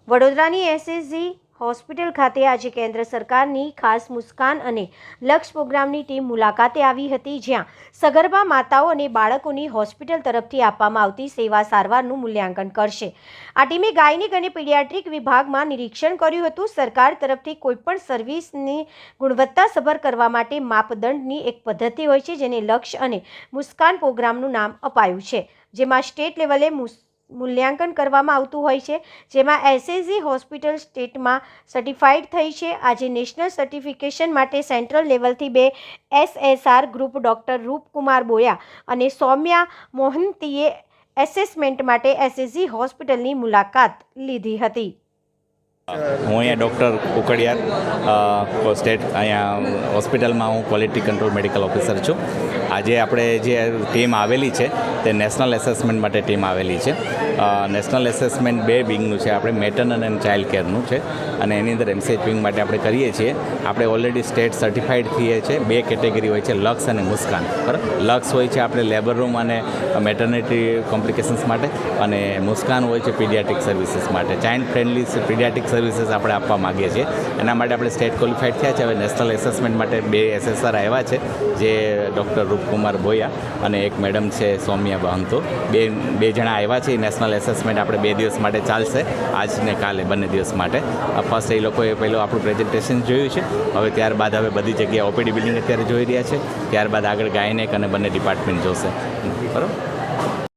વડોદરાની SSG hospital ખાતે આજે કેન્દ્ર સરકારની ખાસ મુસ્કાન અને લક્ષ પ્રોગ્રામની ટીમ મુલાકાતે આવી હતી, જ્યાં સગર્ભા માતાઓ અને બાળકોની હોસ્પિટલ તરફથી આપવામાં આવતી સેવા સારવારનું મૂલ્યાંકન કરશે। આ ટીમે ગાયનિક અને પીડિયાટ્રિક વિભાગમાં નિરીક્ષણ કર્યું હતું। સરકાર તરફથી કોઈપણ સર્વિસની ગુણવત્તાસભર કરવા માટે માપદંડની એક પદ્ધતિ હોય છે, જેને લક્ષ અને મુસ્કાન પ્રોગ્રામનું નામ અપાયું છે, જેમાં સ્ટેટ લેવલે મૂલ્યાંકન કરવામાં આવતું હોય છે, જેમાં એસએસજી હોસ્પિટલ સ્ટેટમાં સર્ટિફાઈડ થઈ છે। આજે નેશનલ સર્ટિફિકેશન માટે સેન્ટ્રલ લેવલથી 2 એસએસઆર ગ્રુપ ડૉક્ટર રૂપકુમાર બોયા અને સૌમ્યા મોહંતીએ એસેસમેન્ટ માટે એસએસજી હોસ્પિટલની મુલાકાત લીધી હતી। હું અહીંયા ડૉક્ટર કુકડિયાર સ્ટેટ અહીંયા હોસ્પિટલમાં હું ક્વોલિટી કંટ્રોલ મેડિકલ ઓફિસર છું। આજે આપણે જે ટીમ આવેલી છે તે નેશનલ એસેસમેન્ટ માટે ટીમ આવેલી છે। નેશનલ એસેસમેન્ટ 2 વિંગનું છે, આપણે મેટર્નલ એન્ડ ચાઇલ્ડ કેરનું છે અને એની અંદર એમસીએચ વિંગ માટે આપણે કરીએ છીએ। આપણે ઓલરેડી સ્ટેટ સર્ટિફાઈડ થઈએ છીએ। 2 કેટેગરી હોય છે, લક્ષ અને મુસ્કાન, બરાબર। લક્ષ હોય છે આપણે લેબર રૂમ અને મેટર્નિટી કોમ્પ્લિકેશન્સ માટે, અને મુસ્કાન હોય છે પીડિયાટ્રિક સર્વિસીસ માટે। ચાઇલ્ડ ફ્રેન્ડલી પીડિયાટ્રિક સર્વિસીસ આપણે આપવા માગીએ છીએ, એના માટે આપણે સ્ટેટ ક્વોલિફાઈડ થયા છે। હવે નેશનલ એસેસમેન્ટ માટે 2 એસએસઆર આવ્યા છે, જે ડૉક્ટર રૂપકુમાર બોયા અને એક મેડમ છે સૌમ્યા બહંતો, બે જણા આવ્યા છે। નેશનલ એસેસમેન્ટ આપણે 2 દિવસ માટે ચાલશે, આજ ને કાલે બંને દિવસ માટે। ફર્સ્ટ એ લોકોએ પહેલું આપણું પ્રેઝન્ટેશન જોયું છે, હવે ત્યારબાદ હવે બધી જગ્યાએ ઓપીડી બિલ્ડિંગ અત્યારે જોઈ રહ્યા છે, ત્યારબાદ આગળ ગાયનેક અને બંને ડિપાર્ટમેન્ટ જોશે, બરાબર।